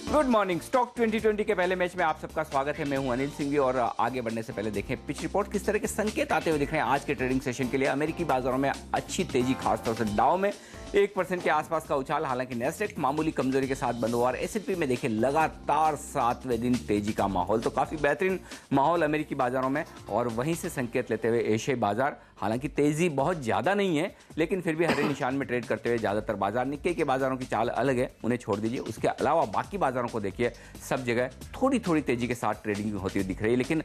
Good morning. Stock 2020 के पहले match में आप सबका स्वागत है। मैं हूं अनिल सिंघवी और आगे बढ़ने से पहले देखें पिच रिपोर्ट किस तरह के संकेत आते हुए दिख रहे हैं आज के ट्रेडिंग सेशन के लिए। अमेरिकी बाजारों में अच्छी तेजी, खासतौर से डाउ में 1% के आसपास का उछाल। हालांकि नेस्डेक मामूली कमजोरी के साथ बंद हुआ और S&P में देखिए लगातार 7वें दिन तेजी का माहौल। तो काफी बेहतरीन माहौल अमेरिकी बाजारों में और वहीं से संकेत लेते हुए एशियाई बाजार, हालांकि तेजी बहुत ज्यादा नहीं है लेकिन फिर भी हरे निशान में ट्रेड करते हुए ज्यादातर बाजार। निक्के के बाजारों की चाल अलग है, उन्हें छोड़ दीजिए। उसके अलावा बाकी बाजारों को देखिए, सब जगह थोड़ी थोड़ी तेजी के साथ ट्रेडिंग होती हुई दिख रही है। लेकिन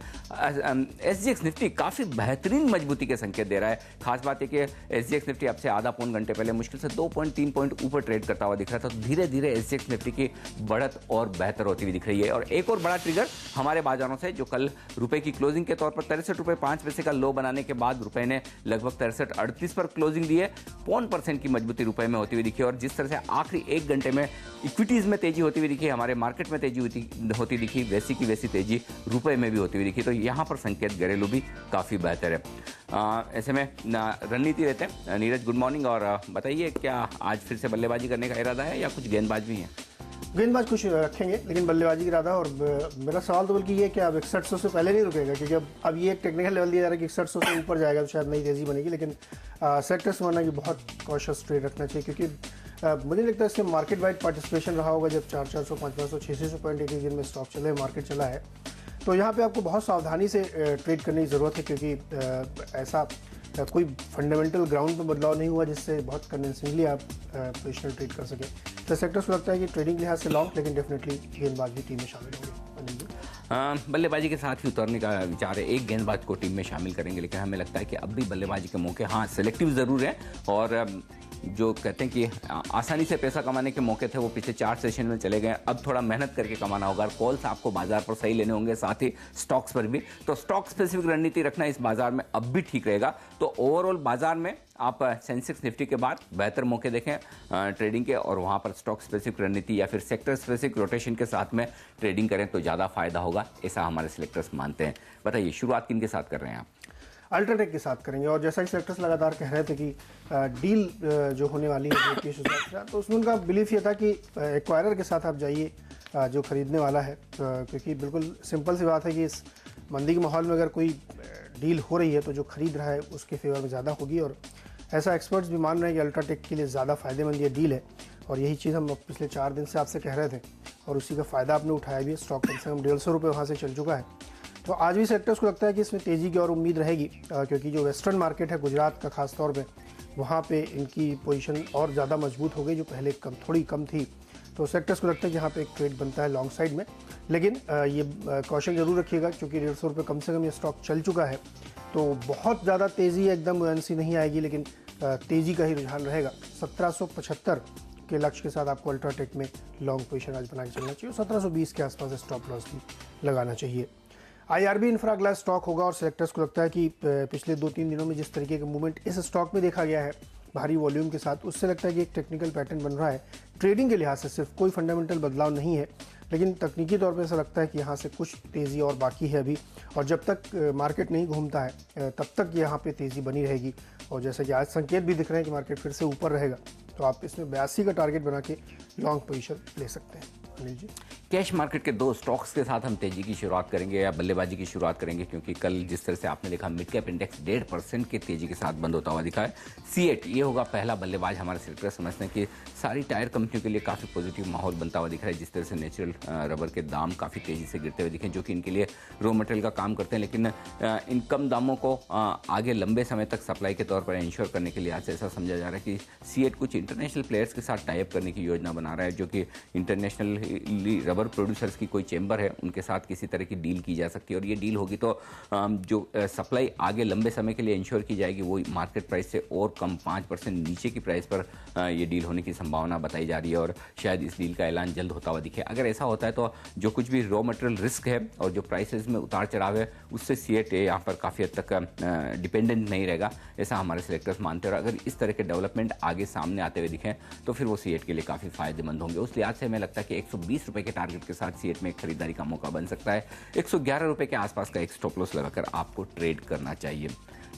SGX निफ्टी काफी बेहतरीन मजबूती के संकेत दे रहा है। खास बात है कि SGX निफ्टी अब से आधा पौन घंटे पहले मुश्किल से 2.3 पॉइंट ऊपर ट्रेड करता हुआ दिख रहा था। तो धीरे धीरे SGX निफ्टी की बढ़त और बेहतर होती हुई दिख रही है। और एक और बड़ा ट्रिगर हमारे बाजारों से, जो कल रुपए की क्लोजिंग के तौर पर 63 रुपए 5 पैसे का लो बनाने के बाद रुपए ने लगभग 63.38 पर क्लोजिंग दी है। 0.5% की मजबूती रुपए में होती हुई दिखी। और जिस तरह से आखिरी एक घंटे में इक्विटीज में तेजी होती हुई दिखी, हमारे मार्केट में तेजी होती दिखी, वैसी की वैसी तेजी रुपए में भी होती हुई दिखी। तो यहां पर संकेत घरेलू भी काफी बेहतर है। ऐसे में रणनीति रहते हैं। Neeraj, good morning. और बताइए, क्या आज फिर से बल्लेबाजी करने का इरादा है या कुछ गेंदबाज भी हैं? गेंदबाज कुछ रखेंगे लेकिन बल्लेबाजी का इरादा। और मेरा सवाल तो बल्कि ये कि अब 6100 से पहले नहीं रुकेगा, क्योंकि अब ये एक टेक्निकल लेवल दिया जा रहा है कि 6100 से ऊपर जाएगा तो शायद नई तेजी बनेगी। लेकिन सेक्टर्स माना कि बहुत कॉशियस ट्रेड रखना चाहिए, क्योंकि मुझे लगता है इससे मार्केट वाइड पार्टिसिपेशन रहा होगा। जब 400, 500, 600 पॉइंट एक दिन में स्टॉक चले, मार्केट चला है, तो यहाँ पे आपको बहुत सावधानी से ट्रेड करने की ज़रूरत है, क्योंकि ऐसा कोई फंडामेंटल ग्राउंड पर बदलाव नहीं हुआ जिससे बहुत कन्विंसिंगली आप पोजिशनल ट्रेड कर सकें। तो सेक्टर्स को लगता है कि ट्रेडिंग के लिहाज से लॉन्ग, लेकिन डेफिनेटली गेंदबाज भी टीम में शामिल होंगे। बल्लेबाजी के साथ ही उतरने का विचार है। एक गेंदबाज को टीम में शामिल करेंगे, लेकिन हमें लगता है कि अब भी बल्लेबाजी के मौके, हाँ, सिलेक्टिव ज़रूर है। और जो कहते हैं कि आसानी से पैसा कमाने के मौके थे वो पिछले 4 सेशन में चले गए। अब थोड़ा मेहनत करके कमाना होगा। कॉल्स आपको बाजार पर सही लेने होंगे, साथ ही स्टॉक्स पर भी। तो स्टॉक स्पेसिफिक रणनीति रखना इस बाजार में अब भी ठीक रहेगा। तो ओवरऑल बाजार में आप सेंसेक्स निफ्टी के बाद बेहतर मौके देखें ट्रेडिंग के, और वहां पर स्टॉक स्पेसिफिक रणनीति या फिर सेक्टर स्पेसिफिक रोटेशन के साथ में ट्रेडिंग करें तो ज़्यादा फायदा होगा, ऐसा हमारे सिलेक्टर्स मानते हैं। बताइए, शुरुआत किन के साथ कर रहे हैं आप? अल्ट्राटेक के साथ करेंगे। और जैसा कि सेक्टर्स लगातार कह रहे थे कि डील जो होने वाली है, तो उसमें उनका बिलीफ ये था कि एक्वायरर के साथ आप जाइए जो खरीदने वाला है, क्योंकि बिल्कुल सिंपल सी बात है कि इस मंदी के माहौल में अगर कोई डील हो रही है तो जो खरीद रहा है उसके फेवर में ज़्यादा होगी। और ऐसा एक्सपर्ट्स भी मान रहे हैं कि अल्ट्राटेक के लिए ज़्यादा फायदेमंद ये डील है। और यही चीज़ हम पिछले 4 दिन से आपसे कह रहे थे और उसी का फ़ायदा आपने उठाया भी है। स्टॉक कम से कम 150 रुपये वहाँ से चल चुका है। तो आज भी सेक्टर्स को लगता है कि इसमें तेज़ी की और उम्मीद रहेगी, क्योंकि जो वेस्टर्न मार्केट है गुजरात का खास तौर पे, वहाँ पे इनकी पोजीशन और ज़्यादा मजबूत हो गई, जो पहले थोड़ी कम थी। तो सेक्टर्स को लगता है कि यहाँ पे एक ट्रेड बनता है लॉन्ग साइड में। लेकिन ये कॉशन जरूर रखिएगा, क्योंकि 150 रुपये कम से कम ये स्टॉक चल चुका है। तो बहुत ज़्यादा तेज़ी एकदम बुयांसी नहीं आएगी, लेकिन तेज़ी का ही रुझान रहेगा। 1775 के लक्ष्य के साथ आपको अल्ट्राटेक में लॉन्ग पोजीशन आज बना के चलना चाहिए। 1720 के आसपास स्टॉप लॉस भी लगाना चाहिए। IRB इंफ्रा अगला स्टॉक होगा। और सेलेक्टर्स को लगता है कि पिछले 2-3 दिनों में जिस तरीके का मूवमेंट इस स्टॉक में देखा गया है भारी वॉल्यूम के साथ, उससे लगता है कि एक टेक्निकल पैटर्न बन रहा है। ट्रेडिंग के लिहाज से सिर्फ कोई फंडामेंटल बदलाव नहीं है, लेकिन तकनीकी तौर पर ऐसा लगता है कि यहाँ से कुछ तेज़ी और बाकी है अभी। और जब तक मार्केट नहीं घूमता है तब तक यहाँ पे तेज़ी बनी रहेगी। और जैसे कि आज संकेत भी दिख रहे हैं कि मार्केट फिर से ऊपर रहेगा, तो आप इसमें 82 का टारगेट बना के लॉन्ग पोजीशन ले सकते हैं। अनिल जी, कैश मार्केट के 2 स्टॉक्स के साथ हम तेजी की शुरुआत करेंगे या बल्लेबाजी की शुरुआत करेंगे, क्योंकि कल जिस तरह से आपने देखा मिड कैप इंडेक्स 1.5% की तेजी के साथ बंद होता हुआ दिखा है। सीएट ये होगा पहला बल्लेबाज। हमारे सेक्टर समझते हैं कि सारी टायर कंपनियों के लिए काफ़ी पॉजिटिव माहौल बनता हुआ दिख रहा है। जिस तरह से नेचुरल रबर के दाम काफ़ी तेजी से गिरते हुए दिखे, जो कि इनके लिए रॉ मटेरियल का काम करते हैं। लेकिन इन कम दामों को आगे लंबे समय तक सप्लाई के तौर पर इंश्योर करने के लिए आज ऐसा समझा जा रहा है कि सीएट कुछ इंटरनेशनल प्लेयर्स के साथ टाई अप करने की योजना बना रहा है, जो कि इंटरनेशनली रबर प्रोड्यूसर्स की कोई चेंबर है, उनके साथ किसी तरह की डील की जा सकती है। और ये डील होगी तो जो सप्लाई आगे लंबे समय के लिए इंश्योर की जाएगी, वो मार्केट प्राइस से और कम 5% नीचे की प्राइस पर ये डील होने की संभावना बताई जा रही है। और शायद इस डील का ऐलान जल्द होता हुआ दिखे। अगर ऐसा होता है तो जो कुछ भी रॉ मटेरियल रिस्क है और जो प्राइसेस में उतार चढ़ाव है, उससे सीएट यहाँ पर काफ़ी हद तक डिपेंडेंट नहीं रहेगा, ऐसा हमारे सिलेक्टर्स मानते हैं। और अगर इस तरह के डेवलपमेंट आगे सामने आते हुए दिखें तो फिर वो सीएट के लिए काफ़ी फायदेमंद होंगे। उस लिहाज से हमें लगता है कि 120 रुपये के टारगेट के साथ सीएट में एक खरीदारी का मौका बन सकता है। 111 रुपये के आसपास का एक स्टॉप लॉस लगाकर आपको ट्रेड करना चाहिए।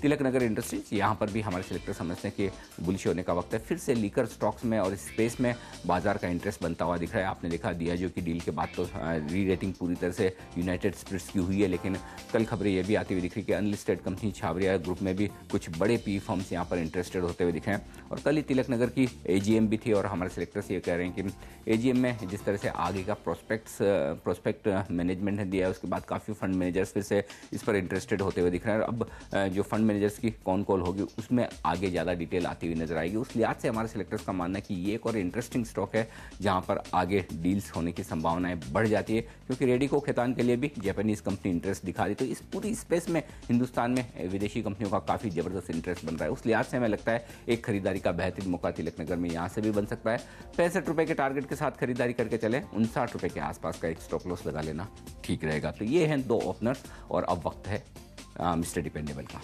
तिलक नगर इंडस्ट्रीज, यहाँ पर भी हमारे सिलेक्टर समझते हैं कि बुलिश होने का वक्त है। फिर से लीकर स्टॉक्स में और स्पेस में बाजार का इंटरेस्ट बनता हुआ दिख रहा है। आपने देखा दियाजो की डील के बाद तो री रेटिंग पूरी तरह से यूनाइटेड स्पिरिट्स की हुई है, लेकिन कल खबरें ये भी आती हुई दिख रही कि अनलिस्टेड कंपनी छावरिया ग्रुप में भी कुछ बड़े पी फर्म्स यहाँ पर इंटरेस्टेड होते हुए दिखे हैं। और कल ही तिलक नगर की एजीएम भी थी और हमारे सिलेक्टर्स ये कह रहे हैं कि एजीएम में जिस तरह से आगे का प्रोस्पेक्ट मैनेजमेंट ने दिया है, उसके बाद काफ़ी फंड मैनेजर्स फिर से इस पर इंटरेस्टेड होते हुए दिख रहे हैं। अब जो फंड मैनेजर्स की कौन कॉल होगी उसमें आगे ज़्यादा डिटेल आती हुई नजर आएगी। उस लिहाज से हमारे सिलेक्टर्स का मानना है कि ये एक और इंटरेस्टिंग स्टॉक है जहां पर आगे डील्स होने की संभावनाएं बढ़ जाती है, क्योंकि रेडिको खैतान के लिए भी जापानीज कंपनी इंटरेस्ट दिखा रही। तो इस पूरी स्पेस में हिंदुस्तान में विदेशी कंपनियों का काफ़ी ज़बरदस्त इंटरेस्ट बन रहा है। उस लिहाज से हमें लगता है एक खरीदारी का बेहतरीन मौका तिलक नगर में यहाँ से भी बन सकता है। 65 रुपये के टारगेट के साथ खरीदारी करके चले, 59 रुपये के आसपास का एक स्टॉप लॉस लगा लेना ठीक रहेगा। तो ये हैं दो ओपनर्स और अब वक्त है मिस्टर डिपेंडेबल का।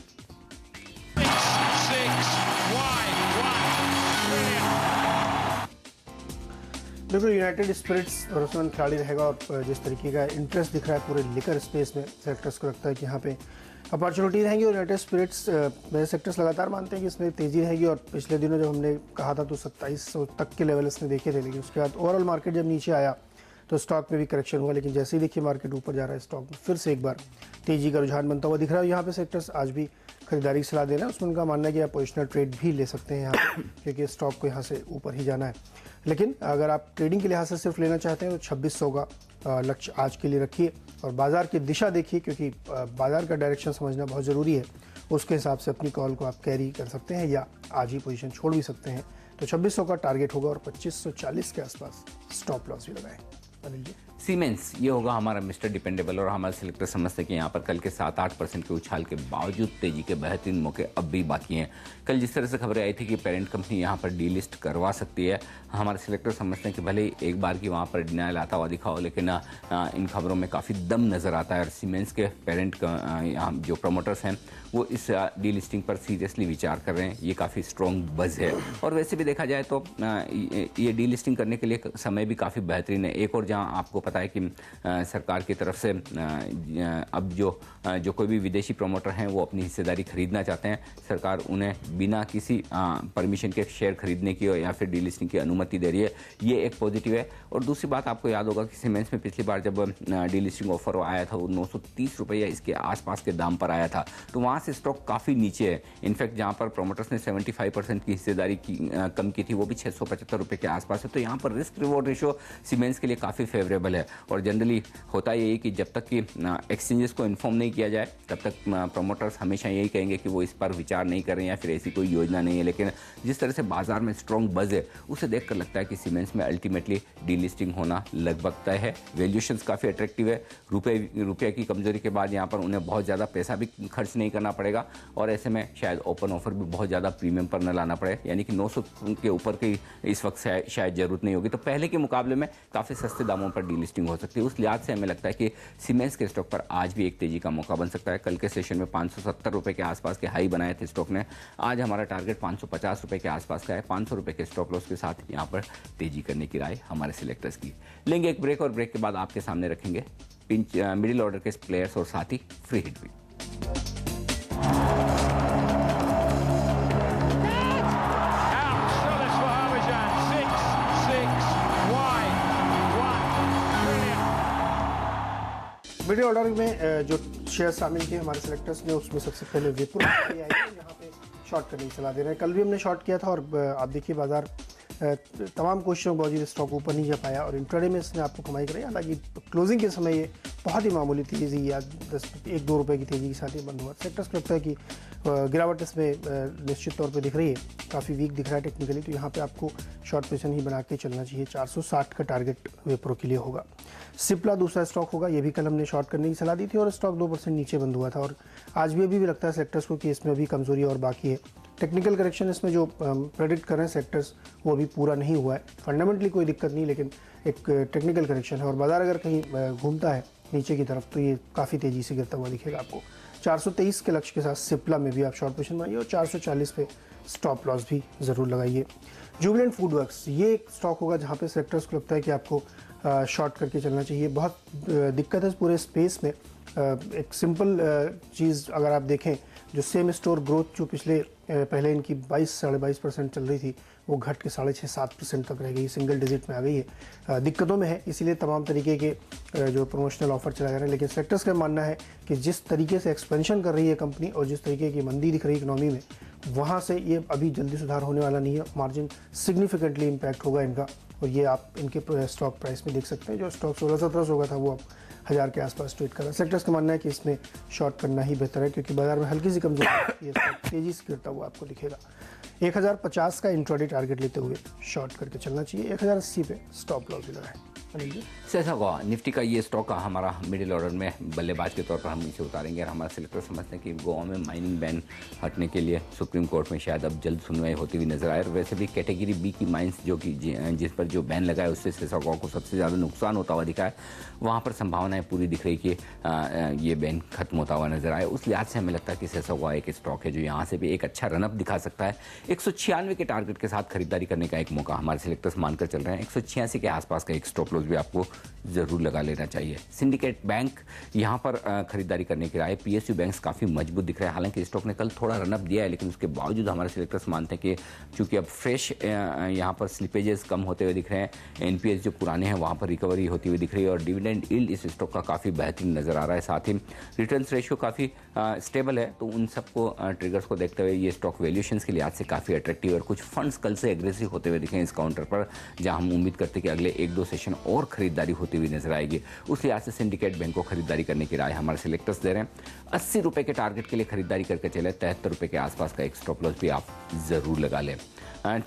बिल्कुल यूनाइटेड स्पिरिट्स भरोसेमंद खिलाड़ी रहेगा और जिस तरीके का इंटरेस्ट दिख रहा है पूरे लिकर स्पेस में, सेक्टर्स को लगता है कि यहाँ पे अपॉर्चुनिटी रहेंगी। और यूनाइटेड स्पिरिट्स मेरे सेक्टर्स लगातार मानते हैं कि इसमें तेज़ी रहेगी। और पिछले दिनों जब हमने कहा था तो 2700 तक के लेवल इसने देखे थे, लेकिन उसके बाद ओवरऑल मार्केट जब नीचे आया तो स्टॉक में भी करेक्शन हुआ। लेकिन जैसे ही देखिए मार्केट ऊपर जा रहा है, स्टॉक में फिर से एक बार तेज़ी का रुझान बनता हुआ दिख रहा है। यहाँ पे सेक्टर्स आज भी खरीदारी की सलाह दे रहे हैं। उसमें उनका मानना है कि आप पोजिशनल ट्रेड भी ले सकते हैं यहाँ, क्योंकि स्टॉक को यहाँ से ऊपर ही जाना है। लेकिन अगर आप ट्रेडिंग के लिहाज से सिर्फ लेना चाहते हैं तो 2600 का लक्ष्य आज के लिए रखिए और बाजार की दिशा देखिए, क्योंकि बाजार का डायरेक्शन समझना बहुत ज़रूरी है। उसके हिसाब से अपनी कॉल को आप कैरी कर सकते हैं या आज ही पोजीशन छोड़ भी सकते हैं। तो 2600 का टारगेट होगा और 2540 के आसपास स्टॉप लॉस भी लगाएं। अनिल जी, सीमेंस ये होगा हमारा मिस्टर डिपेंडेबल और हमारे सिलेक्टर समझते हैं कि यहाँ पर कल के 7-8% के उछाल के बावजूद तेजी के बेहतरीन मौके अब भी बाकी हैं। कल जिस तरह से खबरें आई थी कि पेरेंट कंपनी यहाँ पर डीलिस्ट करवा सकती है, हमारे सिलेक्टर समझते हैं कि भले ही एक बार की वहाँ पर डिनायल आता हुआ दिखा हो, लेकिन इन खबरों में काफ़ी दम नज़र आता है। और सीमेंस के पेरेंट यहाँ जो प्रमोटर्स हैं वो इस डीलिस्टिंग पर सीरियसली विचार कर रहे हैं। ये काफ़ी स्ट्रॉन्ग बज़ है और वैसे भी देखा जाए तो ये डीलिस्टिंग करने के लिए समय भी काफ़ी बेहतरीन है। एक और जहाँ आपको पता है कि सरकार की तरफ से अब जो कोई भी विदेशी प्रमोटर हैं वो अपनी हिस्सेदारी खरीदना चाहते हैं, सरकार उन्हें बिना किसी परमिशन के शेयर खरीदने की या फिर डीलिस्टिंग की अनुमति दे रही है। ये एक पॉजिटिव है। और दूसरी बात आपको याद होगा कि सीमेंस में पिछली बार जब डीलिस्टिंग ऑफर आया था वो 930 रुपये या इसके आसपास के दाम पर आया था, तो वहाँ से स्टॉक काफ़ी नीचे है। इनफैक्ट जहाँ पर प्रोमोटर्स ने 75% की हिस्सेदारी कम की थी वो भी 675 रुपये के आसपास है। तो यहाँ पर रिस्क रिवॉर्ड रेशो सीमेंस के लिए काफ़ी फेवरेबल है। और जनरली होता यही कि जब तक कि एक्सचेंजेस को इन्फॉर्म नहीं किया जाए तब तक प्रमोटर्स हमेशा यही कहेंगे कि वो इस पर विचार नहीं कर रहे हैं या फिर ऐसी कोई योजना नहीं है। लेकिन जिस तरह से बाजार में स्ट्रॉन्ग बज़ है उसे देखकर लगता है कि सीमेंस में अल्टीमेटली डीलिस्टिंग होना लगभग तय है। वैल्यूएशंस काफ़ी अट्रैक्टिव है। रुपये की कमजोरी के बाद यहाँ पर उन्हें बहुत ज़्यादा पैसा भी खर्च नहीं करना पड़ेगा और ऐसे में शायद ओपन ऑफर भी बहुत ज़्यादा प्रीमियम पर न लाना पड़े, यानी कि 900 के ऊपर की इस वक्त शायद जरूरत नहीं होगी। तो पहले के मुकाबले में काफ़ी सस्ते दामों पर डीलिस्टिंग हो सकती है। उस लिहाज से हमें लगता है कि सीमेंस के स्टॉक पर आज भी एक तेजी का मौका बन सकता है। कल के सेशन में 570 रुपये के आसपास के हाई बनाए थे स्टॉक ने। आज हमारा टारगेट 550 रुपये के आसपास का है। 500 रुपये के स्टॉप लॉस के साथ यहाँ पर तेजी करने की राय हमारे सिलेक्टर्स की। लेंगे एक ब्रेक और ब्रेक के बाद आपके सामने रखेंगे मिडिल ऑर्डर के प्लेयर्स और साथ ही फ्री हिट भी। वीडियो ऑर्डर में जो शेयर शामिल किए हमारे सिलेक्टर्स ने, उसमें सबसे पहले विप्रो आई है, यहाँ पे शॉर्ट करने की सलाह दे रहे हैं। कल भी हमने शॉर्ट किया था और आप देखिए बाजार तमाम कोशिशों के बावजूद स्टॉक ऊपर नहीं जा पाया और इंट्राडे में इसने आपको कमाई कराई। हालांकि क्लोजिंग के समय ये बहुत ही मामूली तेज़ी या 1-2 रुपये की तेज़ी के साथ ये बंद हुआ। सेक्टर्स को लगता है कि गिरावट इसमें निश्चित तौर पे दिख रही है, काफ़ी वीक दिख रहा है टेक्निकली। तो यहाँ पे आपको शॉर्ट पोजीशन ही बना के चलना चाहिए। 460 का टारगेट विप्रो के लिए होगा। सिप्ला दूसरा स्टॉक होगा, ये भी कल हमने शॉर्ट करने की सलाह दी थी और स्टॉक 2% नीचे बंद हुआ था और आज भी अभी भी लगता है सेक्टर्स को कि इसमें अभी कमजोरी और बाकी है। टेक्निकल करेक्शन इसमें जो प्रेडिक्ट कर रहे हैं सेक्टर्स वो अभी पूरा नहीं हुआ है। फंडामेंटली कोई दिक्कत नहीं, लेकिन एक टेक्निकल करेक्शन है और बाजार अगर कहीं घूमता है नीचे की तरफ तो ये काफ़ी तेज़ी से गिरता हुआ दिखेगा आपको। 423 के लक्ष्य के साथ सिप्ला में भी आप शॉर्ट पोजीशन बनाइए और 440 पे स्टॉप लॉस भी ज़रूर लगाइए। जुबिलेंट फूड वर्क्स ये एक स्टॉक होगा जहाँ पे सेक्टर्स को लगता है कि आपको शॉर्ट करके चलना चाहिए। बहुत दिक्कत है पूरे स्पेस में। एक सिंपल चीज़ अगर आप देखें जो सेम स्टोर ग्रोथ जो पिछले पहले इनकी 22-22.5% चल रही थी, वो घट के 6.5-7% तक रह गई, सिंगल डिजिट में आ गई है। दिक्कतों में है, इसीलिए तमाम तरीके के जो प्रमोशनल ऑफर चलाए जा रहे हैं। लेकिन सेक्टर्स का मानना है कि जिस तरीके से एक्सपेंशन कर रही है कंपनी और जिस तरीके की मंदी दिख रही है इकोनॉमी में, वहाँ से ये अभी जल्दी सुधार होने वाला नहीं है। मार्जिन सिग्निफिकेंटली इम्पैक्ट होगा इनका, और ये आप इनके स्टॉक प्राइस में देख सकते हैं। जो स्टॉक 1600-1700 होगा था, वो अब 1000 के आसपास ट्रेड कर रहा है। सेक्टर्स का मानना है कि इसमें शॉर्ट करना ही बेहतर है, क्योंकि बाजार में हल्की सी कमजोरी ये स्टॉक तेजी से गिरता हुआ आपको दिखेगा। 1050 का इंट्राडे टारगेट लेते हुए शॉर्ट करके चलना चाहिए। 1080 पे स्टॉप लॉस भी लगाएं। ऐसा हुआ निफ्टी का ये स्टॉक हमारा मिडिल ऑर्डर में बल्लेबाज के तौर पर हम इसे उतारेंगे, और हमारा सिलेक्टर समझते हैं कि गोवा में माइनिंग बैन हटने के लिए सुप्रीम कोर्ट में शायद अब जल्द सुनवाई होती हुई नजर आए। और वैसे भी कैटेगरी बी की माइंस जो कि जिस पर जो बैन लगा है, उससे सेसागो को सबसे ज़्यादा नुकसान होता हुआ दिखा है। वहाँ पर संभावनाएं पूरी दिख रही कि ये बैन खत्म होता हुआ नजर आए। उस लिहाज से हमें लगता है कि सेसागो एक स्टॉक है जो यहाँ से भी एक अच्छा रनअप दिखा सकता है। 196 के टारगेट के साथ खरीदारी करने का एक मौका हमारे सिलेक्टर्स मानकर चल रहे हैं। 186 के आसपास का एक स्टॉप लॉस भी आपको जरूर लगा लेना चाहिए। सिंडिकेट बैंक यहाँ पर खरीदारी करने की राय। पीएसयू बैंक्स काफ़ी मजबूत दिख रहे हैं। हालांकि स्टॉक ने कल थोड़ा रनअप दिया है, लेकिन उसके बावजूद हमारे सिलेक्टर्स मानते हैं कि चूंकि अब फ्रेश यहाँ पर स्लिपेजेस कम होते हुए दिख रहे हैं, एनपीएस जो पुराने हैं वहाँ पर रिकवरी होती हुई दिख रही है, और डिविडेंड यील्ड इस स्टॉक का काफ़ी बेहतरीन नजर आ रहा है। साथ ही रिटर्न रेशियो काफ़ी स्टेबल है। तो उन सबको ट्रिगर्स को देखते हुए ये स्टॉक वैल्यूएशंस के लिहाज से काफ़ी अट्रैक्टिव है। और कुछ फंड्स कल से एग्रेसिव होते हुए दिखे इस काउंटर पर, जहाँ हम उम्मीद करते हैं कि अगले 1-2 सेशन और खरीदारी होती हुई नजर आएगी। उस लिहाज से सिंडिकेट बैंक को खरीदारी करने की राय हमारे सिलेक्टर्स दे रहे हैं। 80 रुपए के टारगेट के लिए खरीदारी करके चले। 73 रुपए के आसपास का एक स्टॉप लॉस भी आप जरूर लगा लें।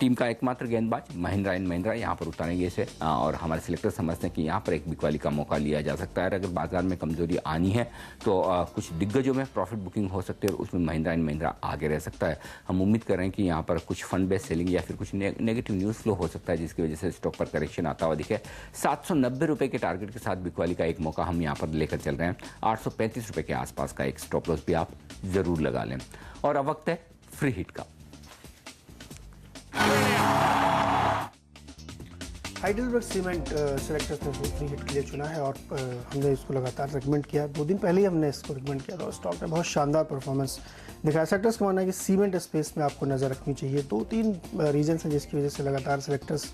टीम का एकमात्र गेंदबाज महिंद्रा एंड महिंद्रा यहाँ पर उतारेंगे इसे, और हमारे सिलेक्टर समझते हैं कि यहाँ पर एक बिकवाली का मौका लिया जा सकता है। अगर बाजार में कमजोरी आनी है तो कुछ दिग्गजों में प्रॉफिट बुकिंग हो सकती है, और उसमें महिंद्रा एंड महिंद्रा आगे रह सकता है। हम उम्मीद कर रहे हैं कि यहाँ पर कुछ फंड बेस्ड सेलिंग या फिर कुछ नेगेटिव न्यूज़ फ्लो हो सकता है, जिसकी वजह से स्टॉक पर करेक्शन आता हुआ दिखे। 790 रुपए के टारगेट के साथ बिकवाली का एक मौका हम यहाँ पर लेकर चल रहे हैं। 835 रुपए के आसपास का एक स्टॉप लॉस भी आप जरूर लगा लें। और अब वक्त है फ्री हिट का। हाइडेलबर्ग सीमेंट सेलेक्टर्स ने फ्री हिट के लिए चुना है, और हमने इसको लगातार रिकमेंड किया। 2 दिन पहले ही हमने इसको रिकमेंड किया था, और स्टॉक ने बहुत शानदार परफॉर्मेंस दिखाया। सेक्टर्स का मानना है कि सीमेंट स्पेस में आपको नज़र रखनी चाहिए। 2-3 रीजन हैं जिसकी वजह से लगातार सेलेक्टर्स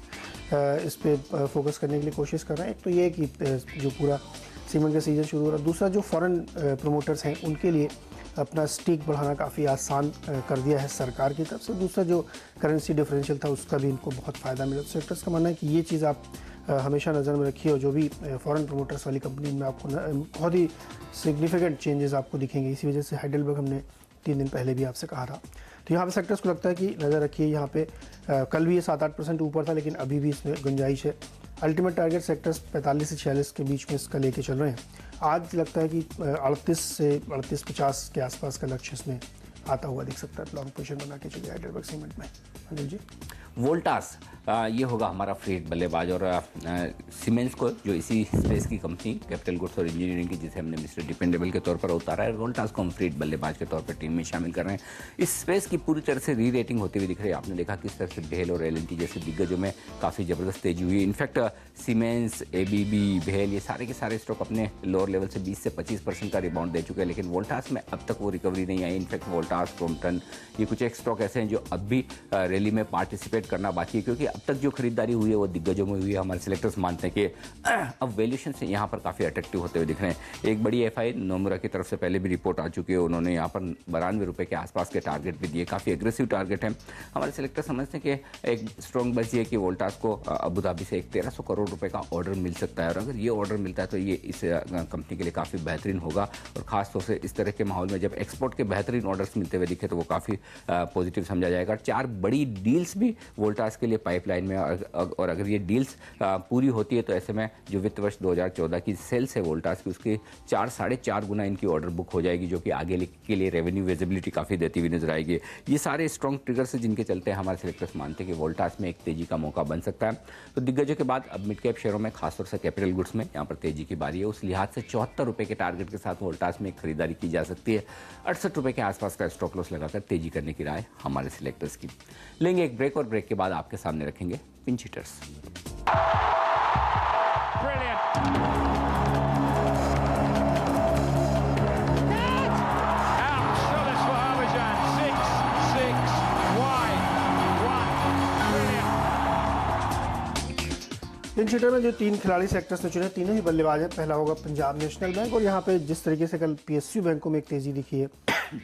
इस पर फोकस करने के लिए कोशिश कर रहे हैं। एक तो ये है कि जो पूरा सीमेंट का सीजन शुरू हो रहा है। दूसरा, जो फॉरेन प्रमोटर्स हैं उनके लिए अपना स्टेक बढ़ाना काफ़ी आसान कर दिया है सरकार की तरफ से। दूसरा, जो करेंसी डिफरेंशियल था उसका भी इनको बहुत फ़ायदा मिला। सेक्टर्स का मानना है कि ये चीज़ आप हमेशा नज़र में रखिए, और जो भी फॉरेन प्रमोटर्स वाली कंपनी में आपको बहुत ही सिग्निफिकेंट चेंजेस आपको दिखेंगे। इसी वजह से हाइडेलबर्ग हमने 3 दिन पहले भी आपसे कहा था। तो यहाँ पे सेक्टर्स को लगता है कि नज़र रखिए। यहाँ पे कल भी ये 7-8% ऊपर था, लेकिन अभी भी इसमें गुंजाइश है। अल्टीमेट टारगेट सेक्टर्स 45 से 46 के बीच में इसका लेके चल रहे हैं। आज लगता है कि 38 से 38-50 के आसपास का लक्ष्य इसमें आता हुआ दिख सकता है। लॉन्ग पोजीशन बना के चलिए हाइडेलबर्ग सीमेंट में। अनिल जी, वोल्टास ये होगा हमारा फ्री हिट बल्लेबाज, और सीमेंस को जो इसी स्पेस की कंपनी कैपिटल गुड्स और इंजीनियरिंग की, जिसे हमने मिस्टर डिपेंडेबल के तौर पर उतारा है, वोल्टास को हम फ्री हिट बल्लेबाज के तौर पर टीम में शामिल कर रहे हैं। इस स्पेस की पूरी तरह से री रेटिंग होती हुई दिख रही है। आपने देखा किस तरह से भेल और एल&टी जैसे दिग्गजों में काफ़ी ज़बरदस्त तेजी हुई। इनफैक्ट सीमेंस, एबीबी, भेल, ये सारे के सारे स्टॉक अपने लोअर लेवल से 20 से 25% का रिबाउंड दे चुके हैं, लेकिन वोल्टास में अब तक वो रिकवरी नहीं आई। इनफैक्ट वोल्टास, क्रॉम्पटन, ये कुछ एक स्टॉक ऐसे हैं जो अब भी रैली में पार्टिसिपेट करना बाकी है, क्योंकि अब तक जो खरीदारी हुई है वो दिग्गजों में हुई है। हमारे सिलेक्टर्स मानते हैं कि अब वैल्यूएशन से यहाँ पर काफ़ी अट्रैक्टिव होते हुए दिख रहे हैं। एक बड़ी एफआई नोमुरा की तरफ से पहले भी रिपोर्ट आ चुकी है, उन्होंने यहाँ पर 92 रुपये के आसपास के टारगेट भी दिए। काफ़ी एग्रेसिव टारगेट है। हमारे सिलेक्टर समझते हैं कि एक स्ट्रॉन्ग बच है कि वोल्टास को अबू धाबी से एक 1300 करोड़ रुपए का ऑर्डर मिल सकता है, और अगर ये ऑर्डर मिलता है तो ये इस कंपनी के लिए काफ़ी बेहतरीन होगा। और खासतौर से इस तरह के माहौल में जब एक्सपोर्ट के बेहतरीन ऑर्डर्स मिलते हुए दिखे तो वो काफ़ी पॉजिटिव समझा जाएगा। 4 बड़ी डील्स भी वोल्टास के लिए पाइपलाइन में, और अगर ये डील्स पूरी होती है तो ऐसे में जो वित्त वर्ष 2014 की सेल्स है वोल्टास की, उसके 4-4.5 गुना इनकी ऑर्डर बुक हो जाएगी, जो कि आगे के लिए रेवेन्यू विजिबिलिटी काफ़ी देती हुई नजर आएगी। ये सारे स्ट्रॉन्ग ट्रिगर्स हैं जिनके चलते हमारे सिलेक्टर्स मानते हैं कि वोल्टास में एक तेजी का मौका बन सकता है। तो दिग्गजों के बाद अब मिड कैप शेयरों में, खासतौर से कैपिटल गुड्स में यहाँ पर तेजी की बारी है। उस लिहाज से 74 रुपये के टारगेट के साथ वोल्टास में खरीदारी की जा सकती है। 68 रुपये के आसपास का स्टॉप लॉस लगाकर तेजी करने की राय हमारे सिलेक्टर्स की। लेंगे एक ब्रेक, और ब्रेक के बाद आपके सामने रखेंगे पिंच हिटर्स। इन शीटर में जो 3 खिलाड़ी सेक्टर्स ने चुने, तीनों ही बल्लेबाज हैं। पहला होगा पंजाब नेशनल बैंक, और यहाँ पे जिस तरीके से कल PSU बैंकों में एक तेज़ी दिखी है,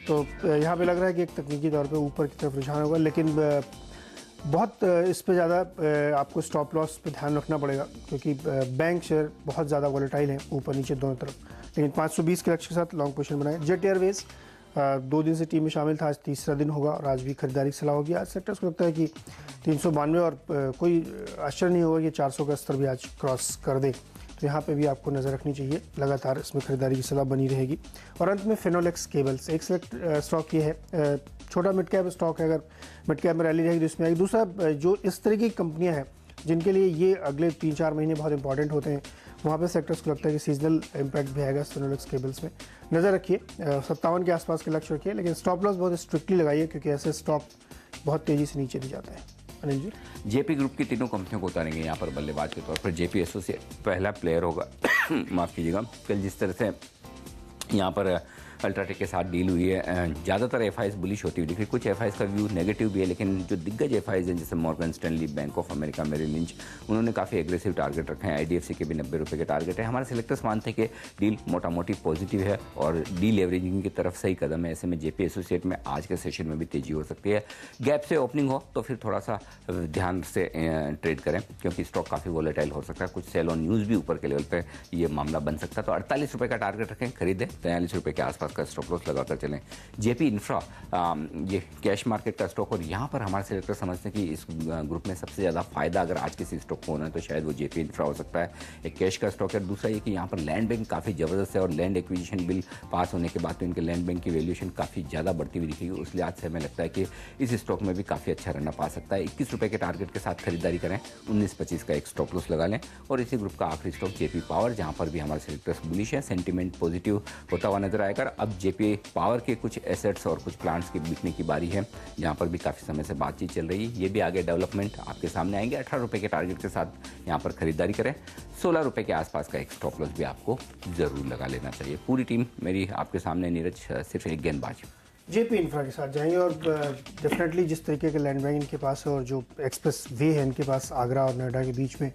तो यहाँ पे लग रहा है कि एक तकनीकी तौर पे ऊपर की तरफ रुझान होगा, लेकिन बहुत इस पे ज़्यादा आपको स्टॉप लॉस पे ध्यान रखना पड़ेगा, क्योंकि बैंक शेयर बहुत ज़्यादा वॉलेटाइल हैं ऊपर नीचे दोनों तरफ। लेकिन 520 के लक्ष्य के साथ लॉन्ग पोजीशन बनाए। जेट एयरवेज 2 दिन से टीम में शामिल था, आज तीसरा दिन होगा और आज भी खरीदारी की सलाह होगी। आज सेक्टर्स को लगता है कि 392, और कोई आश्चर्य नहीं होगा कि 400 का स्तर भी आज क्रॉस कर दे, तो यहाँ पे भी आपको नज़र रखनी चाहिए। लगातार इसमें खरीदारी की सलाह बनी रहेगी। और अंत में फिनोलेक्स केबल्स, एक सेलेक्ट स्टॉक ये है, छोटा मिड कैप स्टॉक है। अगर मिड कैप में रैली रहेगी तो इसमें आएगी। दूसरा, जो इस तरह की कंपनियाँ हैं जिनके लिए ये अगले 3-4 महीने बहुत इंपॉर्टेंट होते हैं, वहाँ पे सेक्टर्स को लगता है कि सीजनल इम्पैक्ट भी आएगा फिनोलेक्स केबल्स में। नज़र रखिए, 57 के आसपास के लक्ष्य रखिए, लेकिन स्टॉप लॉस बहुत स्ट्रिक्टली लगाइए, क्योंकि ऐसे स्टॉक बहुत तेज़ी से नीचे भी जाता है। अनिल जी, जेपी ग्रुप की तीनों कंपनियों को उतारेंगे यहाँ पर बल्लेबाज के तौर पर। जेपी एसोसिएट पहला प्लेयर होगा माफ़ कीजिएगा। कल जिस तरह से यहाँ पर अल्ट्राटेक के साथ डील हुई है, ज़्यादातर एफआईज बुलिश होती हुई दिख रही। कुछ एफआईज का व्यू नेगेटिव भी है, लेकिन जो दिग्गज एफआईज हैं जैसे Morgan Stanley, Bank of America, Merrill Lynch, उन्होंने काफ़ी एग्रेसिव टारगेट रखे हैं। आईडीएफसी के भी 90 रुपये के टारगेट है। हमारे सिलेक्टर्स मानते हैं कि डील मोटा मोटी पॉजिटिव है और डी लेवरेजिंग की तरफ सही कदम है। ऐसे में जेपी एसोसिएट में आज के सेशन में भी तेजी हो सकती है। गैप से ओपनिंग हो तो फिर थोड़ा सा ध्यान से ट्रेड करें, क्योंकि स्टॉक काफ़ी वॉलेटाइल हो सकता है। कुछ सेल ऑन न्यूज़ भी ऊपर के लेवल पर ये मामला बन सकता है। तो 48 रुपये का टारगेट रखें, खरीदें। 43 रुपये के आसपास का स्टॉप लॉस लगा कर चलें। जेपी इंफ्रा ये कैश मार्केट का स्टॉक, और यहाँ पर हमारे सेलेक्टर समझते हैं कि इस ग्रुप में सबसे ज़्यादा फायदा अगर आज किसी स्टॉक को होना है तो शायद वो जेपी इंफ्रा हो सकता है। एक कैश का स्टॉक है। दूसरा ये कि यहाँ पर लैंड बैंक काफ़ी ज़बरदस्त है, और लैंड एक्विजिशन बिल पास होने के बाद तो इनके लैंड बैंक की वैल्यूएशन काफ़ी ज़्यादा बढ़ती हुई दिखेगी। उस लिहाज से हमें लगता है कि इस स्टॉक में भी काफ़ी अच्छा रनअप आ सकता है। 21 रुपये के टारगेट के साथ खरीदारी करें। 19-25 का एक स्टॉप लॉस लगा लें। और इसी ग्रुप का आखिरी स्टॉक जेपी पावर, जहाँ पर भी हमारे सेलेक्टर्स बुलिश है, सेंटीमेंट पॉजिटिव होता हुआ नजर आएगा। अब जेपी पावर के कुछ एसेट्स और कुछ प्लांट्स के बिकने की बारी है, जहां पर भी काफ़ी समय से बातचीत चल रही है। ये भी आगे डेवलपमेंट आपके सामने आएंगे। 18 रुपये के टारगेट के साथ यहां पर खरीदारी करें। 16 रुपये के आसपास का एक स्टॉप लॉस भी आपको ज़रूर लगा लेना चाहिए। पूरी टीम मेरी आपके सामने, नीरज सिर्फ एक गेंदबाज जेपी इंफ्रा के साथ जाएंगे। और डेफिनेटली जिस तरीके के लैंड बैंक इनके पास है और जो एक्सप्रेस वे है इनके पास आगरा और नोएडा के बीच में,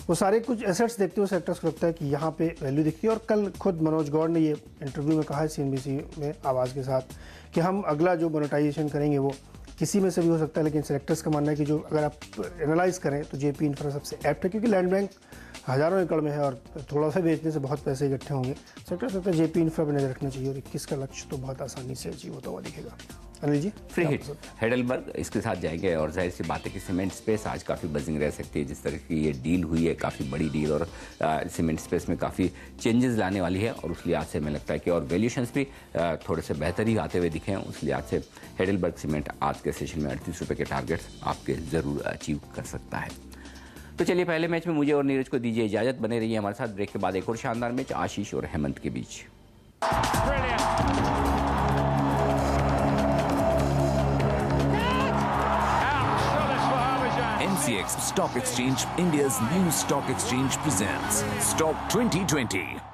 वो सारे कुछ एसेट्स देखते हुए सेक्टर्स को लगता है कि यहाँ पे वैल्यू दिखती है। और कल खुद मनोज गौड़ ने ये इंटरव्यू में कहा है CNBC में आवाज़ के साथ कि हम अगला जो मोनेटाइजेशन करेंगे वो किसी में से भी हो सकता है, लेकिन सेलेक्टर्स का मानना है कि जो अगर आप एनालाइज करें तो जेपी इंफ्रा सबसे एप्ट है, क्योंकि लैंड बैंक हज़ारों एकड़ में है और थोड़ा सा बेचने से बहुत पैसे इकट्ठे होंगे। सेक्टर्स लगता है जेपी इंफ्रा पर नजर रखना चाहिए, और 21 का लक्ष्य तो बहुत आसानी से अचीव होता हुआ दिखेगा। Anil ji, free hit Heidelberg इसके साथ जाएंगे। और जाहिर सी बात है कि सीमेंट स्पेस आज काफ़ी बजिंग रह सकती है। जिस तरह की ये डील हुई है, काफ़ी बड़ी डील, और सीमेंट स्पेस में काफ़ी चेंजेस लाने वाली है। और उस लिहाज से हमें लगता है कि और वैल्यूशंस भी थोड़े से बेहतर ही आते हुए दिखे हैं। उस लिहाज से हेडलबर्ग सीमेंट आज के सेशन में 38 रुपये के टारगेट्स आपके ज़रूर अचीव कर सकता है। तो चलिए, पहले मैच में मुझे और नीरज को दीजिए इजाज़त। बने रहिए हमारे साथ। ब्रेक के बाद एक और शानदार मैच आशीष और हेमंत के बीच। MCX Stock Exchange, India's new stock exchange, presents Stock 2020.